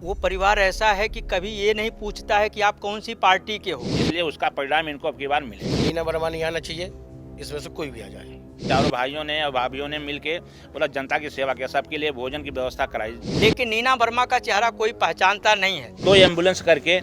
वो परिवार ऐसा है कि कभी ये नहीं पूछता है कि आप कौन सी पार्टी के हो। इसलिए उसका परिणाम इनको अब की बार मिले। नीना वर्मा नहीं आना चाहिए, इसमें से कोई भी आ जाए। चारों भाइयों ने और भाभियों ने मिलके बोला जनता की सेवा किया, सबके लिए भोजन की व्यवस्था कराई। लेकिन नीना वर्मा का चेहरा कोई पहचानता नहीं है। तो एम्बुलेंस करके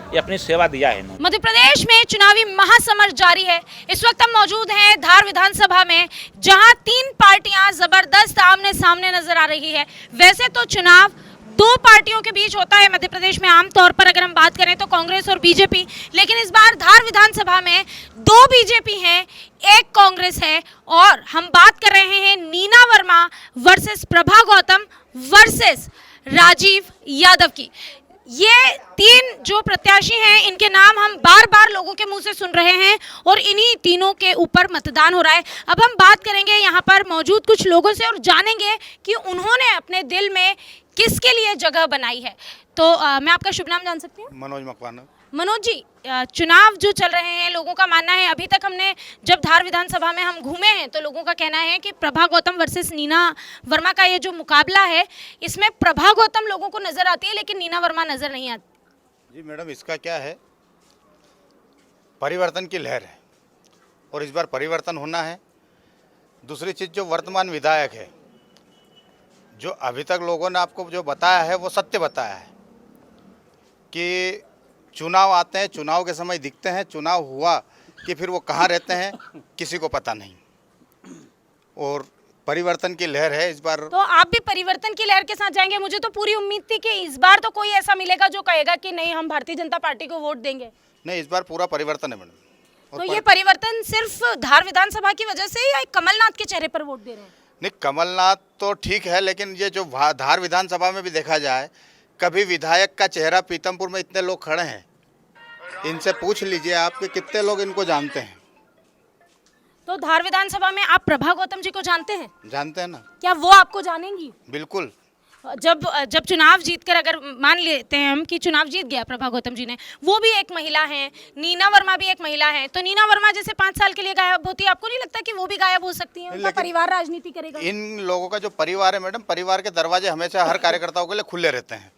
ये अपनी सेवा दिया है इन्होंने। मध्य प्रदेश में चुनावी महासमर जारी है। इस वक्त हम मौजूद हैं धार विधानसभा में, जहां 3 पार्टियां जबरदस्त आमने सामने नजर आ रही है। वैसे तो चुनाव 2 पार्टियों के बीच होता है मध्य प्रदेश में आमतौर पर, अगर हम बात करें तो कांग्रेस और बीजेपी, लेकिन इस बार धार विधानसभा में 2 बीजेपी हैं, 1 कांग्रेस है। और हम बात कर रहे हैं नीना वर्मा वर्सेस प्रभा गौतम वर्सेस राजीव यादव की। ये 3 जो प्रत्याशी हैं, इनके नाम हम बार बार लोगों के मुंह से सुन रहे हैं और इन्हीं तीनों के ऊपर मतदान हो रहा है। अब हम बात करेंगे यहाँ पर मौजूद कुछ लोगों से और जानेंगे कि उन्होंने अपने दिल में किसके लिए जगह बनाई है। तो मैं आपका शुभ नाम जान सकती हूँ? मनोज मकवाना। मनोज जी, चुनाव जो चल रहे हैं, लोगों का मानना है, अभी तक हमने जब धार विधानसभा में हम घूमे हैं तो लोगों का कहना है कि प्रभा गौतम वर्सेस नीना वर्मा का ये जो मुकाबला है, इसमें प्रभा गौतम लोगों को नजर आती है लेकिन नीना वर्मा नजर नहीं आती। जी मैडम, इसका क्या है, परिवर्तन की लहर है और इस बार परिवर्तन होना है। दूसरी चीज़, जो वर्तमान विधायक है, जो अभी तक लोगों ने आपको जो बताया है वो सत्य बताया है कि चुनाव आते हैं, चुनाव के समय दिखते हैं, चुनाव हुआ कि फिर वो कहाँ रहते हैं किसी को पता नहीं। और परिवर्तन की लहर है इस बार। तो आप भी परिवर्तन की लहर के साथ जाएंगे? मुझे तो पूरी उम्मीद थी कि इस बार तो कोई ऐसा मिलेगा जो कहेगा कि नहीं, हम भारतीय जनता पार्टी को वोट देंगे। नहीं, इस बार पूरा परिवर्तन है मैडम। तो ये परिवर्तन सिर्फ धार विधानसभा की वजह से या कमलनाथ के चेहरे पर वोट दे रहे हैं? नहीं, कमलनाथ तो ठीक है, लेकिन ये जो धार विधानसभा में भी देखा जाए, कभी विधायक का चेहरा, पीतमपुर में इतने लोग खड़े हैं, इनसे पूछ लीजिए आप कि कितने लोग इनको जानते हैं। तो धार विधानसभा में आप प्रभा गौतम जी को जानते हैं? जानते हैं ना। क्या वो आपको जानेंगी? बिल्कुल। जब चुनाव जीतकर, अगर मान लेते हैं हम कि चुनाव जीत गया प्रभा गौतम जी ने, वो भी एक महिला हैं, नीना वर्मा भी एक महिला है, तो नीना वर्मा जैसे 5 साल के लिए गायब होती है, आपको नहीं लगता कि वो भी गायब हो सकती है? उनका परिवार राजनीति करेगा? इन लोगों का जो परिवार है मैडम, परिवार के दरवाजे हमेशा हर कार्यकर्ताओं के लिए खुले रहते हैं।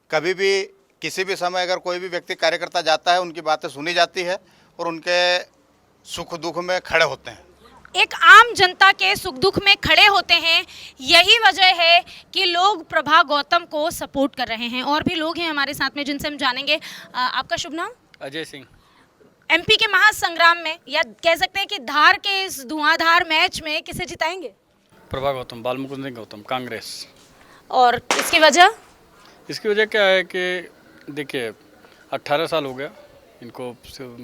कभी भी किसी भी समय अगर कोई भी व्यक्ति, कार्यकर्ता जाता है, उनकी बातें सुनी जाती है और उनके सुख दुख में खड़े होते हैं। एक आम जनता के सुख दुख में खड़े होते हैं, यही वजह है कि लोग प्रभा गौतम को सपोर्ट कर रहे हैं। और भी लोग हैं हमारे साथ में जिनसे हम जानेंगे। आपका शुभ नाम? अजय सिंह। एमपी के महासंग्राम में, या कह सकते हैं कि धार के इस धुआंधार मैच में किसे जिताएंगे? प्रभा गौतम, बालमुकुंद सिंह गौतम, कांग्रेस। और इसकी वजह? इसकी वजह क्या है कि देखिए, 18 साल हो गया इनको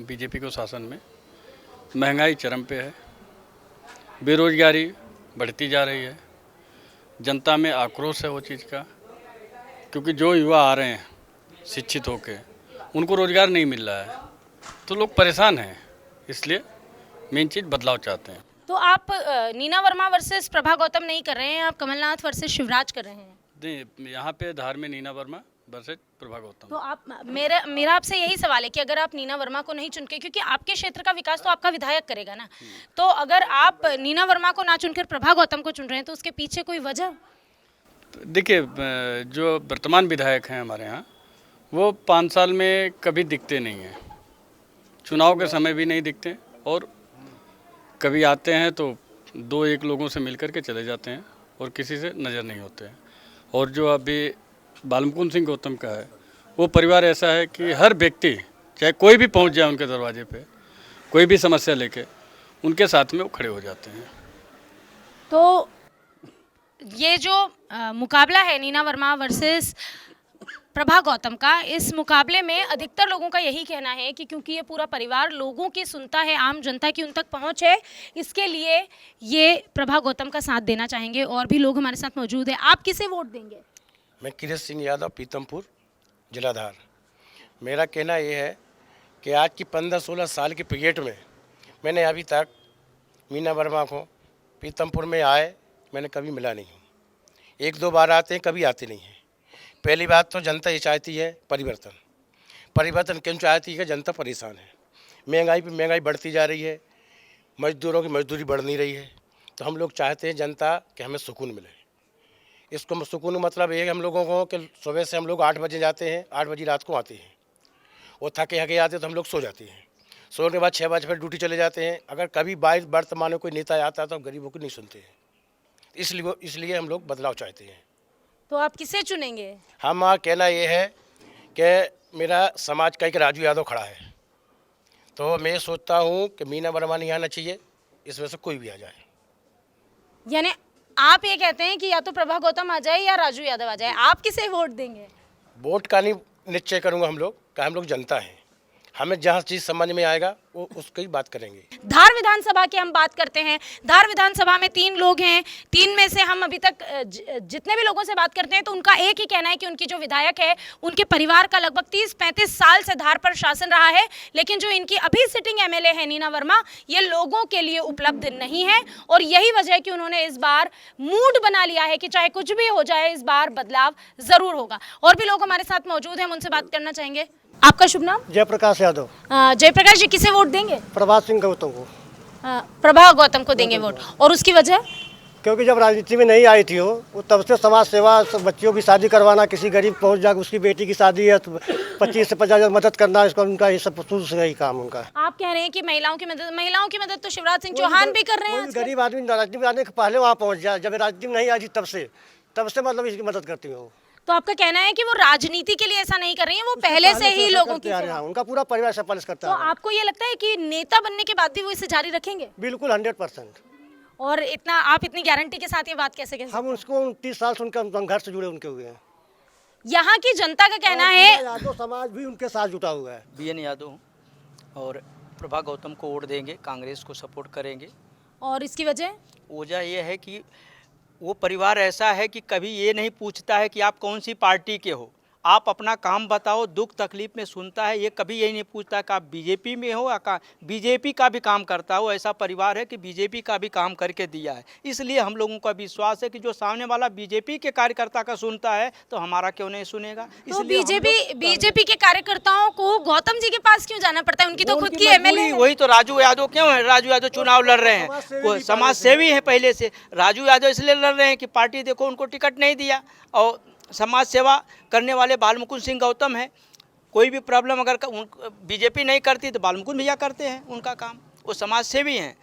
बीजेपी को शासन में, महंगाई चरम पे है, बेरोजगारी बढ़ती जा रही है, जनता में आक्रोश है वो चीज़ का, क्योंकि जो युवा आ रहे हैं शिक्षित होके, उनको रोजगार नहीं मिल रहा है, तो लोग परेशान हैं। इसलिए मेन चीज़ बदलाव चाहते हैं। तो आप नीना वर्मा वर्सेस प्रभा गौतम नहीं कर रहे हैं, आप कमलनाथ वर्सेस शिवराज कर रहे हैं? नहीं, यहाँ पे धार में नीना वर्मा वर्सेस प्रभा गौतम। तो आप, मेरा आपसे यही सवाल है कि अगर आप नीना वर्मा को नहीं चुनके, क्योंकि आपके क्षेत्र का विकास तो आपका विधायक करेगा ना, तो अगर आप नीना वर्मा को ना चुनकर प्रभा गौतम को चुन रहे हैं तो उसके पीछे कोई वजह? देखिए, जो वर्तमान विधायक हैं हमारे यहाँ, वो 5 साल में कभी दिखते नहीं हैं, चुनाव के समय भी नहीं दिखते, और कभी आते हैं तो 2-1 लोगों से मिल कर के चले जाते हैं और किसी से नज़र नहीं होते हैं। और जो अभी बालमुकुंद सिंह गौतम का है, वो परिवार ऐसा है कि हर व्यक्ति, चाहे कोई भी पहुंच जाए उनके दरवाजे पे, कोई भी समस्या लेके, उनके साथ में वो खड़े हो जाते हैं। तो ये जो मुकाबला है नीना वर्मा वर्सेस प्रभा गौतम का, इस मुकाबले में अधिकतर लोगों का यही कहना है कि क्योंकि ये पूरा परिवार लोगों की सुनता है, आम जनता की उन तक पहुंच है, इसके लिए ये प्रभा गौतम का साथ देना चाहेंगे। और भी लोग हमारे साथ मौजूद हैं। आप किसे वोट देंगे? मैं किरत सिंह यादव, पीतमपुर, जिला धार। मेरा कहना ये है कि आज की 15-16 साल के पीरियड में मैंने अभी तक मीना वर्मा को पीतमपुर में आए मैंने कभी मिला नहीं हूँ। 1-2 बार आते हैं, कभी आते नहीं हैं। पहली बात तो जनता ये चाहती है परिवर्तन। परिवर्तन क्यों चाहती है कि जनता परेशान है, महंगाई पे महंगाई बढ़ती जा रही है, मजदूरों की मजदूरी बढ़ नहीं रही है, तो हम लोग चाहते हैं जनता कि हमें सुकून मिले। इसको सुकून मतलब ये है हम लोगों को कि सुबह से हम लोग 8 बजे जाते हैं, 8 बजे रात को आते हैं, और थके हके आते तो हम लोग सो जाते हैं। सोने के बाद 6 बजे फिर ड्यूटी चले जाते हैं। अगर कभी वर्तमान में कोई नेता आता है तो गरीबों को नहीं सुनते हैं, इसलिए हम लोग बदलाव चाहते हैं। तो आप किसे चुनेंगे? हमारा कहना ये है कि मेरा समाज का एक राजू यादव खड़ा है, तो मैं सोचता हूँ कि मीना वर्मा नहीं आना चाहिए, इस वजह से कोई भी आ जाए। यानी आप ये कहते हैं कि या तो प्रभा गौतम आ जाए या राजू यादव आ जाए, आप किसे वोट देंगे? वोट का नहीं निश्चय करूँगा हम लोग जनता हैं, हमें जहाँ चीज़ समझ में आएगा वो उसकी बात करेंगे। धार विधानसभा की हम बात करते हैं। धार विधानसभा में 3 लोग हैं, 3 में से हम अभी तक जितने भी लोगों से बात करते हैं तो उनका एक ही कहना है कि उनकी जो विधायक है उनके परिवार का लगभग 30-35 साल से धार पर शासन रहा है, लेकिन जो इनकी अभी सिटिंग एमएलए है नीना वर्मा, ये लोगों के लिए उपलब्ध नहीं है, और यही वजह है कि उन्होंने इस बार मूड बना लिया है कि चाहे कुछ भी हो जाए इस बार बदलाव जरूर होगा। और भी लोग हमारे साथ मौजूद हैं, हम उनसे बात करना चाहेंगे। आपका शुभ नाम? जयप्रकाश यादव। जयप्रकाश जी, किसे वोट देंगे? प्रभात सिंह गौतम को। प्रभा गौतम को देंगे वोट, और उसकी वजह? क्योंकि जब राजनीति में नहीं आई थी वो तब से समाज सेवा, बच्चियों की शादी करवाना, किसी गरीब पहुंच जाकर उसकी बेटी की शादी है तो 25 से 50 मदद करना, इसका उनका ये सब शुरू से ही काम उनका। आप कह रहे हैं कि महिलाओं की मदद तो शिवराज सिंह चौहान भी कर रहे हैं। गरीब आदमी राजनीति में आने के पहले वहाँ पहुँच जाए, जब राजनीति में नहीं आई थी तब से मतलब इसकी मदद करती हूँ। तो आपका कहना है कि वो राजनीति के लिए ऐसा नहीं कर रही है, वो पहले से ही लोगों की उनका पूरा परिवार सब पालिश करता है। तो आपको ये लगता है कि नेता बनने के बाद भी वो इसे जारी रखेंगे? बिल्कुल 100%। और आप इतनी गारंटी के साथ ये बात कैसे कह सकते हैं? हम उसको 29 साल से उनका घर से जुड़े उनके हुए हैं। यहाँ की जनता का कहना है, यादव समाज भी उनके साथ जुटा हुआ है। BN यादव और प्रभा गौतम को वोट देंगे, कांग्रेस को सपोर्ट करेंगे। और इसकी वजह यह है कि वो परिवार ऐसा है कि कभी ये नहीं पूछता है कि आप कौन सी पार्टी के हो, आप अपना काम बताओ, दुख तकलीफ में सुनता है। ये कभी यही नहीं पूछता कि आप बीजेपी में हो या बीजेपी का भी काम करता हो। ऐसा परिवार है कि बीजेपी का भी काम करके दिया है। इसलिए हम लोगों का विश्वास है कि जो सामने वाला बीजेपी के कार्यकर्ता का सुनता है तो हमारा क्यों नहीं सुनेगा। तो बीजेपी के कार्यकर्ताओं को गौतम जी के पास क्यों जाना पड़ता है? उनकी तो खुद की एमएलए। वही तो राजू यादव क्यों है, राजू यादव चुनाव लड़ रहे हैं, वो समाज सेवी है पहले से। राजू यादव इसलिए लड़ रहे हैं कि पार्टी देखो उनको टिकट नहीं दिया, और समाज सेवा करने वाले बालमुकुंद सिंह गौतम है। कोई भी प्रॉब्लम अगर बीजेपी नहीं करती तो बालमुकुंद भैया करते हैं उनका काम, वो समाज सेवी हैं।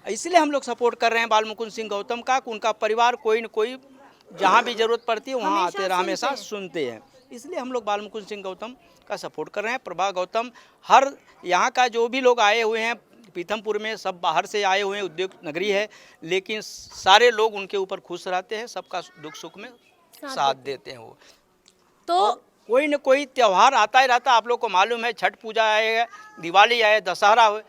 इसलिए हम लोग सपोर्ट कर रहे हैं बालमुकुंद सिंह गौतम का, उनका परिवार कोई न कोई जहाँ भी जरूरत पड़ती है वहाँ आते रहे, हमेशा सुनते हैं। इसलिए हम लोग बालमुकुंद सिंह गौतम का सपोर्ट कर रहे हैं। प्रभा गौतम, हर यहाँ का जो भी लोग आए हुए हैं पीथमपुर में, सब बाहर से आए हुए हैं, उद्योग नगरी है, लेकिन सारे लोग उनके ऊपर खुश रहते हैं, सबका दुख सुख में साथ देते हैं वो। तो कोई न कोई त्यौहार आता ही रहता, आप लोग को मालूम है, छठ पूजा आए, दिवाली आए, दशहरा हो,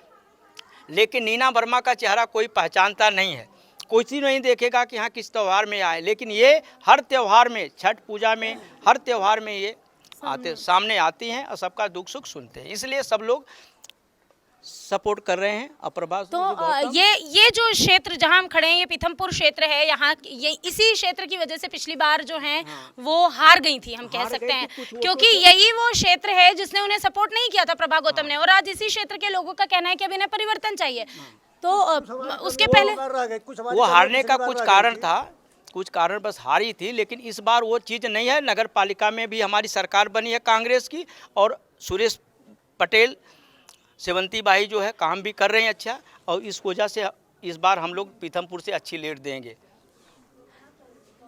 लेकिन नीना वर्मा का चेहरा कोई पहचानता नहीं है। कोई नहीं देखेगा कि हाँ किस त्यौहार में आए, लेकिन ये हर त्यौहार में, छठ पूजा में, हर त्यौहार में ये सामने आती हैं और सबका दुख सुख सुनते हैं। इसलिए सब लोग सपोर्ट कर रहे हैं अप्रभा। तो ये जो क्षेत्र जहां हम खड़े हैं, ये पीथमपुर क्षेत्र है। यहाँ ये इसी क्षेत्र की वजह से पिछली बार जो हैं वो हार गई थी, हम कह सकते हैं, क्योंकि यही वो क्षेत्र है जिसने उन्हें सपोर्ट नहीं किया था प्रभा गौतम ने। और आज इसी क्षेत्र के लोगों का कहना है कि अब इन्हें परिवर्तन चाहिए। तो उसके पहले वो हारने का कुछ कारण था, कुछ कारण बस हारी थी, लेकिन इस बार वो चीज़ नहीं है। नगर पालिका में भी हमारी सरकार बनी है कांग्रेस की, और सुरेश पटेल, सेवंती बाई जो है काम भी कर रहे हैं अच्छा, और इस वजह से इस बार हम लोग पीथमपुर से अच्छी लीड देंगे।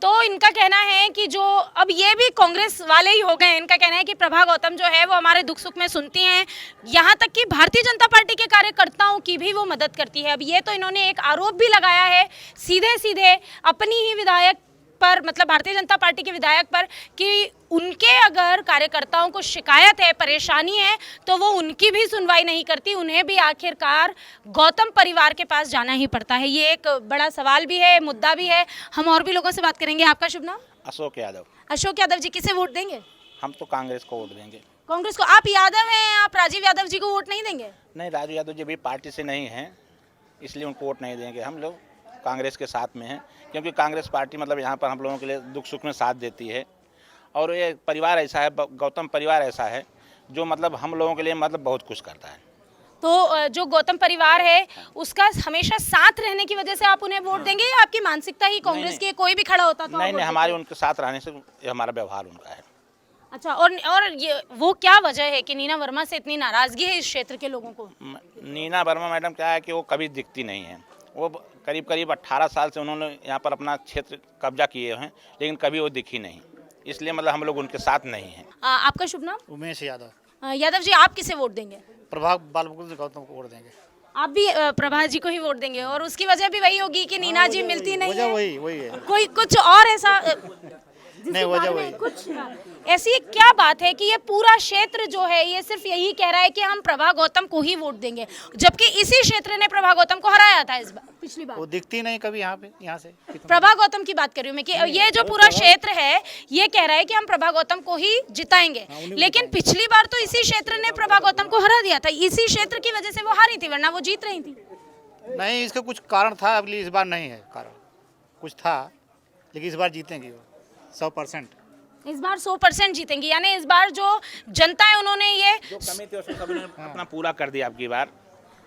तो इनका कहना है कि जो अब ये भी कांग्रेस वाले ही हो गए, इनका कहना है कि प्रभा गौतम जो है वो हमारे दुख सुख में सुनती हैं, यहाँ तक कि भारतीय जनता पार्टी के कार्यकर्ताओं की भी वो मदद करती है। अब ये तो इन्होंने एक आरोप भी लगाया है सीधे सीधे अपनी ही विधायक पर, मतलब भारतीय जनता पार्टी के विधायक पर, कि उनके अगर कार्यकर्ताओं को शिकायत है, परेशानी है, तो वो उनकी भी सुनवाई नहीं करती, उन्हें भी आखिरकार गौतम परिवार के पास जाना ही पड़ता है। ये एक बड़ा सवाल भी है, मुद्दा भी है। हम और भी लोगों से बात करेंगे। आपका शुभ नाम? अशोक यादव। अशोक यादव जी, किसे वोट देंगे? हम तो कांग्रेस को वोट देंगे। कांग्रेस को? आप यादव हैं, आप राजीव यादव जी को वोट नहीं देंगे? नहीं, राजू यादव जी भी पार्टी से नहीं हैं, इसलिए उनको वोट नहीं देंगे। हम लोग कांग्रेस के साथ में हैं, क्योंकि कांग्रेस पार्टी मतलब यहाँ पर हम लोगों के लिए दुख सुख में साथ देती है। और ये परिवार ऐसा है, गौतम परिवार ऐसा है जो मतलब हम लोगों के लिए मतलब बहुत कुछ करता है। तो जो गौतम परिवार है उसका हमेशा साथ रहने की वजह से आप उन्हें वोट देंगे, या आपकी मानसिकता ही कांग्रेस की है, कोई भी खड़ा होता तो आप नहीं वोट नहीं, हमारे उनके साथ रहने से हमारा व्यवहार उनका है। अच्छा, और ये वो क्या वजह है कि नीना वर्मा से इतनी नाराजगी है इस क्षेत्र के लोगों को? नीना वर्मा मैडम क्या है कि वो कभी दिखती नहीं है। वो करीब करीब 18 साल से उन्होंने यहाँ पर अपना क्षेत्र कब्जा किए हैं, लेकिन कभी वो दिखी नहीं, इसलिए मतलब हम लोग उनके साथ नहीं हैं। आपका शुभ नाम? उमेश यादव। यादव जी, आप किसे वोट देंगे? प्रभाग बालमुकुंद गौतम को वोट देंगे। आप भी प्रभा जी को ही वोट देंगे, और उसकी वजह भी वही होगी कि नीना जी मिलती नहीं है? वही है। कोई कुछ और ऐसा नहीं, वजह वही। कुछ ऐसी क्या बात है कि ये पूरा क्षेत्र जो है ये सिर्फ यही कह रहा है कि हम प्रभा गौतम को ही वोट देंगे, जबकि इसी क्षेत्र ने प्रभा गौतम को हराया था इस बार, पिछली बार? वो दिखती नहीं कभी यहाँ से। प्रभा गौतम की बात कर रही हूँ मैं कि ये जो पूरा क्षेत्र है ये कह रहा है कि हम प्रभा गौतम को ही जिताएंगे, लेकिन पिछली बार तो इसी क्षेत्र ने प्रभा गौतम को हरा दिया था, इसी क्षेत्र की वजह से वो हारी थी, वरना वो जीत रही थी। नहीं, इसका कुछ कारण था, अगली इस बार नहीं है कारण, कुछ था, लेकिन इस बार जीतेंगे वो 100%। इस बार 100% जीतेंगी, यानी इस बार जो जनता है उन्होंने ये जो कमी थी उसको सब उन्होंने अपना पूरा कर दिया अब की बार।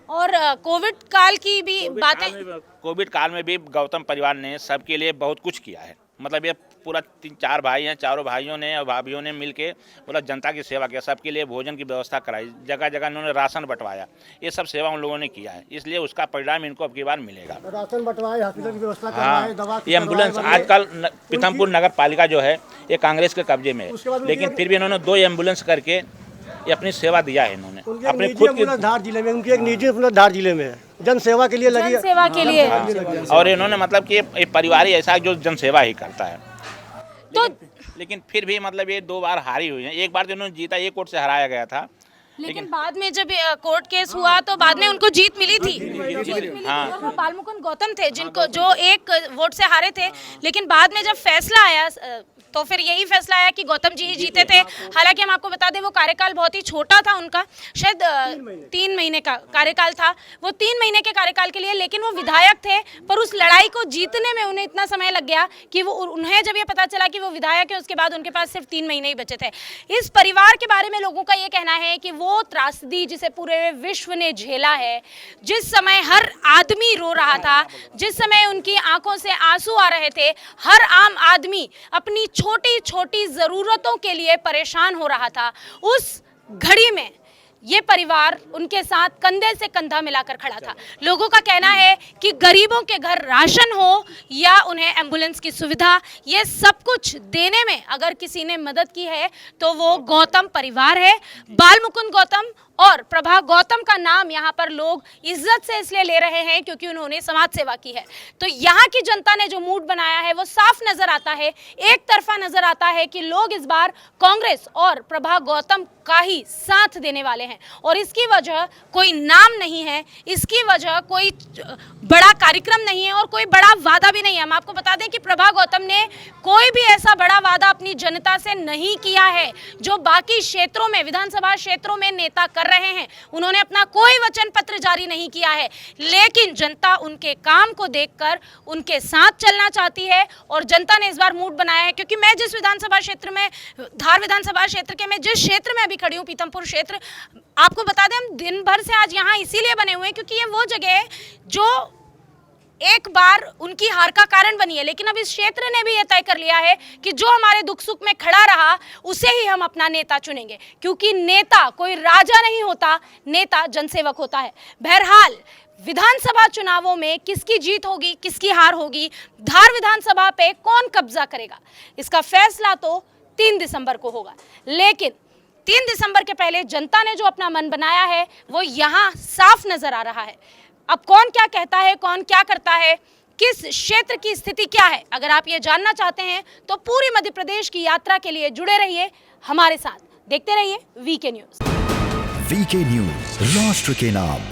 और कोविड काल की भी बातें, कोविड काल में भी गौतम परिवार ने सबके लिए बहुत कुछ किया है। मतलब ये पूरा 3-4 भाई हैं, चारों भाइयों ने और भाभियों ने मिलके मतलब जनता की सेवा किया, सबके लिए भोजन की व्यवस्था कराई, जगह जगह उन्होंने राशन बंटवाया, ये सब सेवा उन लोगों ने किया है, इसलिए उसका परिणाम इनको अब की बार मिलेगा। राशन बंटवाए, हॉस्पिटल की व्यवस्था करवाए, दवा ये एम्बुलेंस आजकल पीथमपुर नगर पालिका जो है ये कांग्रेस के कब्जे में है, लेकिन फिर भी इन्होंने 2 एम्बुलेंस करके ये अपनी सेवा दिया है इन्होंने अपने खुद की। धार जिले में उनकी एक निजी एम्बुलेंस धार जिले में है, जन सेवा के लिए लगी है। सेवा के लिए, और इन्होंने मतलब कि ये परिवार ही ऐसा जो जन सेवा ही करता है। तो लेकिन फिर भी मतलब ये 2 बार हारी हुई है, एक बार तो उन्होंने जीता, एक कोर्ट से हराया गया था, लेकिन बाद में जब कोर्ट केस हुआ तो बाद में उनको जीत मिली थी। हाँ। और वो बालमुकुंद गौतम थे जिनको जो एक वोट से हारे थे, लेकिन बाद में जब फैसला आया तो फिर यही फैसला आया कि गौतम जी ही जीते थे। हालांकि हम आपको बता दें वो कार्यकाल बहुत ही छोटा था उनका, शायद 3 महीने का कार्यकाल था, वो 3 महीने के कार्यकाल के लिए, लेकिन वो विधायक थे, पर उस लड़ाई को जीतने में उन्हें इतना समय लग गया कि वो उन्हें जब ये पता चला कि वो विधायक है, उसके बाद उनके पास सिर्फ 3 महीने ही बचे थे। इस परिवार के बारे में लोगों का ये कहना है कि वो त्रासदी जिसे पूरे विश्व ने झेला है, जिस समय हर आदमी रो रहा था, जिस समय उनकी आंखों से आंसू आ रहे थे, हर आम आदमी अपनी छोटी छोटी जरूरतों के लिए परेशान हो रहा था, उस घड़ी में ये परिवार उनके साथ कंधे से कंधा मिलाकर खड़ा था। लोगों का कहना है कि गरीबों के घर राशन हो या उन्हें एम्बुलेंस की सुविधा, ये सब कुछ देने में अगर किसी ने मदद की है तो वो गौतम परिवार है। बालमुकुंद गौतम और प्रभा गौतम का नाम यहाँ पर लोग इज्जत से इसलिए ले रहे हैं क्योंकि उन्होंने समाज सेवा की है। तो यहाँ की जनता ने जो मूड बनाया है वो साफ नजर आता है, एक तरफा नजर आता है कि लोग इस बार कांग्रेस और प्रभा गौतम का ही साथ देने वाले हैं, और इसकी वजह कोई नाम नहीं है, इसकी वजह कोई बड़ा कार्यक्रम नहीं है और कोई बड़ा वादा भी नहीं है। हम आपको बता दें कि प्रभा गौतम ने कोई भी ऐसा बड़ा वादा अपनी जनता से नहीं किया है जो बाकी क्षेत्रों में, विधानसभा क्षेत्रों में नेता कर रहे हैं। उन्होंने अपना कोई वचन पत्र जारी नहीं किया है, लेकिन जनता उनके काम को देखकर उनके साथ चलना चाहती है और जनता ने इस बार मूड बनाया है। क्योंकि मैं जिस विधानसभा क्षेत्र में, धार विधानसभा क्षेत्र के मैं जिस क्षेत्र में अभी खड़ी हूँ, पीथमपुर क्षेत्र, आपको बता दें हम दिन भर से आज यहाँ इसीलिए बने हुए हैं क्योंकि ये वो जगह है जो एक बार उनकी हार का कारण बनी है, लेकिन अब इस क्षेत्र ने भी यह तय कर लिया है कि जो हमारे दुख सुख में खड़ा रहा उसे ही हम अपना नेता चुनेंगे, क्योंकि नेता कोई राजा नहीं होता, नेता जनसेवक होता है। बहरहाल विधानसभा चुनावों में किसकी जीत होगी, किसकी हार होगी, धार विधानसभा पे कौन कब्जा करेगा, इसका फैसला तो 3 दिसंबर को होगा। लेकिन 3 दिसंबर के पहले जनता ने जो अपना मन बनाया है वो यहाँ साफ नजर आ रहा है। अब कौन क्या कहता है, कौन क्या करता है, किस क्षेत्र की स्थिति क्या है, अगर आप ये जानना चाहते हैं तो पूरी मध्य प्रदेश की यात्रा के लिए जुड़े रहिए हमारे साथ, देखते रहिए वीके न्यूज़। वीके न्यूज़, राष्ट्र के नाम।